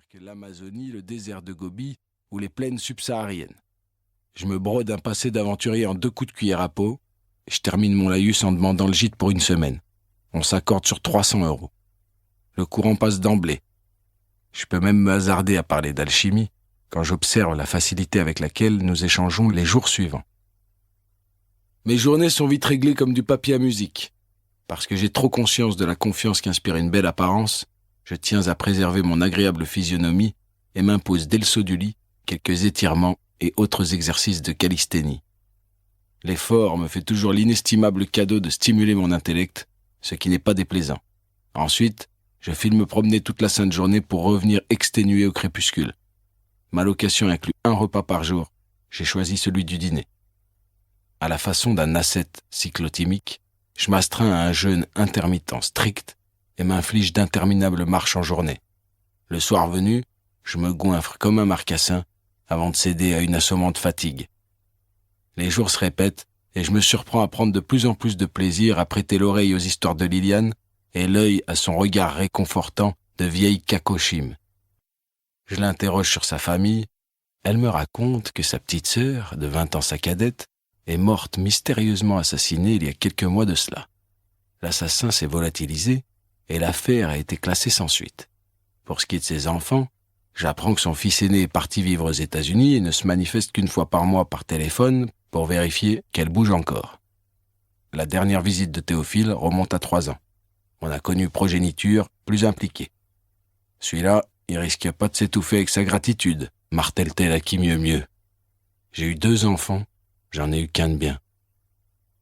pire que l'Amazonie, le désert de Gobi ou les plaines subsahariennes. Je me brode un passé d'aventurier en 2 coups de cuillère à peau et je termine mon laïus en demandant le gîte pour 1 semaine. On s'accorde sur 300 €. Le courant passe d'emblée. Je peux même me hasarder à parler d'alchimie quand j'observe la facilité avec laquelle nous échangeons les jours suivants. Mes journées sont vite réglées comme du papier à musique. Parce que j'ai trop conscience de la confiance qu'inspire une belle apparence, je tiens à préserver mon agréable physionomie et m'impose dès le saut du lit quelques étirements et autres exercices de calisthénie. L'effort me fait toujours l'inestimable cadeau de stimuler mon intellect, ce qui n'est pas déplaisant. Ensuite, je file me promener toute la sainte journée pour revenir exténué au crépuscule. Ma location inclut 1 repas par jour. J'ai choisi celui du dîner. À la façon d'un ascète cyclotimique, je m'astreins à un jeûne intermittent strict et m'inflige d'interminables marches en journée. Le soir venu, je me goinfre comme un marcassin avant de céder à une assommante fatigue. Les jours se répètent et je me surprends à prendre de plus en plus de plaisir à prêter l'oreille aux histoires de Liliane et l'œil à son regard réconfortant de vieille Kakoshim. Je l'interroge sur sa famille. Elle me raconte que sa petite sœur, de 20 ans sa cadette, est morte mystérieusement assassinée il y a quelques mois de cela. L'assassin s'est volatilisé et l'affaire a été classée sans suite. Pour ce qui est de ses enfants, j'apprends que son fils aîné est parti vivre aux États-Unis et ne se manifeste qu'1 fois par mois par téléphone pour vérifier qu'elle bouge encore. La dernière visite de Théophile remonte à 3 ans. On a connu progéniture plus impliquée. Celui-là, il risque pas de s'étouffer avec sa gratitude, martèle-t-elle à qui mieux. J'ai eu 2 enfants, j'en ai eu qu'un de bien.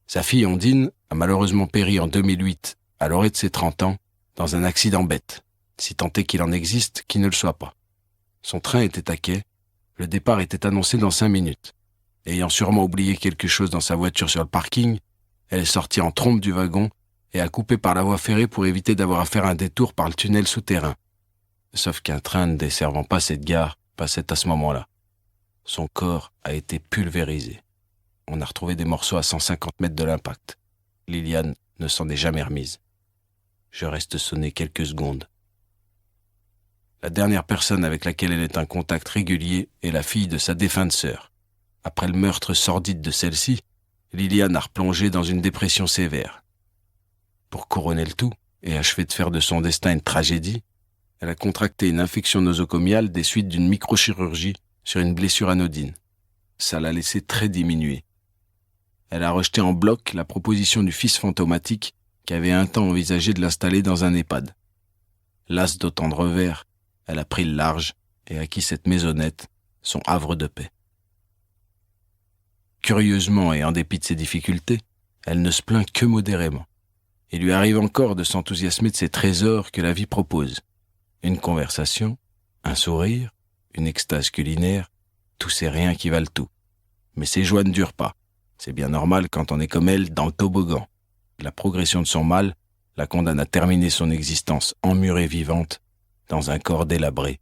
Sa fille Ondine a malheureusement péri en 2008, à l'orée de ses 30 ans, dans un accident bête, si tant est qu'il en existe qui ne le soit pas. Son train était à quai, le départ était annoncé dans 5 minutes. Ayant sûrement oublié quelque chose dans sa voiture sur le parking, elle est sortie en trombe du wagon et a coupé par la voie ferrée pour éviter d'avoir à faire un détour par le tunnel souterrain. Sauf qu'un train ne desservant pas cette gare passait à ce moment-là. Son corps a été pulvérisé. On a retrouvé des morceaux à 150 mètres de l'impact. Liliane ne s'en est jamais remise. Je reste sonné quelques secondes. La dernière personne avec laquelle elle est en contact régulier est la fille de sa défunte sœur. Après le meurtre sordide de celle-ci, Liliane a replongé dans une dépression sévère. Pour couronner le tout et achever de faire de son destin une tragédie, elle a contracté une infection nosocomiale des suites d'une microchirurgie sur une blessure anodine. Ça l'a laissée très diminuée. Elle a rejeté en bloc la proposition du fils fantomatique qui avait un temps envisagé de l'installer dans un EHPAD. Lasse d'autant de revers, elle a pris le large et acquis cette maisonnette, son havre de paix. Curieusement et en dépit de ses difficultés, elle ne se plaint que modérément. Il lui arrive encore de s'enthousiasmer de ces trésors que la vie propose. Une conversation, un sourire, une extase culinaire, tous ces riens qui valent tout. Mais ces joies ne durent pas. C'est bien normal quand on est comme elle dans le toboggan. La progression de son mal la condamne à terminer son existence emmurée vivante dans un corps délabré.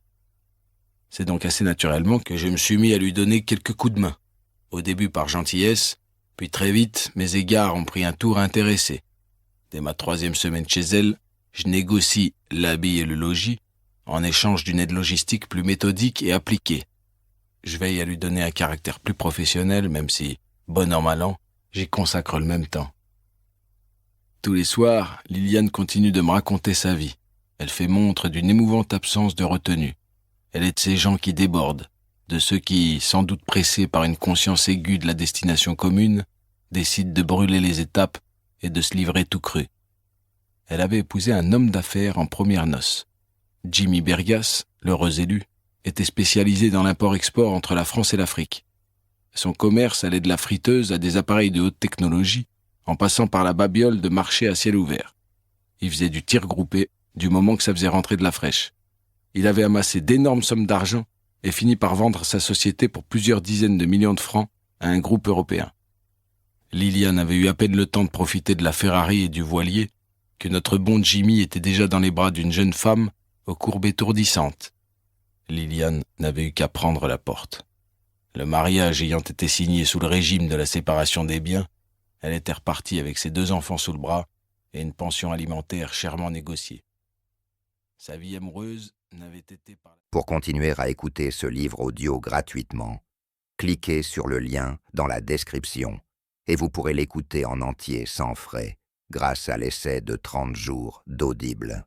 C'est donc assez naturellement que je me suis mis à lui donner quelques coups de main. Au début par gentillesse, puis très vite, mes égards ont pris un tour intéressé. Dès ma 3e semaine chez elle, je négocie l'habit et le logis en échange d'une aide logistique plus méthodique et appliquée. Je veille à lui donner un caractère plus professionnel, même si, bon an mal an, j'y consacre le même temps. Tous les soirs, Liliane continue de me raconter sa vie. Elle fait montre d'une émouvante absence de retenue. Elle est de ces gens qui débordent, de ceux qui, sans doute pressés par une conscience aiguë de la destination commune, décident de brûler les étapes et de se livrer tout cru. Elle avait épousé un homme d'affaires en premières noces. Jimmy Bergas, l'heureux élu, était spécialisé dans l'import-export entre la France et l'Afrique. Son commerce allait de la friteuse à des appareils de haute technologie, en passant par la babiole de marché à ciel ouvert. Il faisait du tir groupé, du moment que ça faisait rentrer de la fraîche. Il avait amassé d'énormes sommes d'argent et fini par vendre sa société pour plusieurs dizaines de millions de francs à un groupe européen. Liliane avait eu à peine le temps de profiter de la Ferrari et du voilier que notre bon Jimmy était déjà dans les bras d'une jeune femme aux courbes étourdissantes. Liliane n'avait eu qu'à prendre la porte. Le mariage ayant été signé sous le régime de la séparation des biens, elle était repartie avec ses 2 enfants sous le bras et une pension alimentaire chèrement négociée. Sa vie amoureuse n'avait été par... Pour continuer à écouter ce livre audio gratuitement, cliquez sur le lien dans la description et vous pourrez l'écouter en entier sans frais grâce à l'essai de 30 jours d'Audible.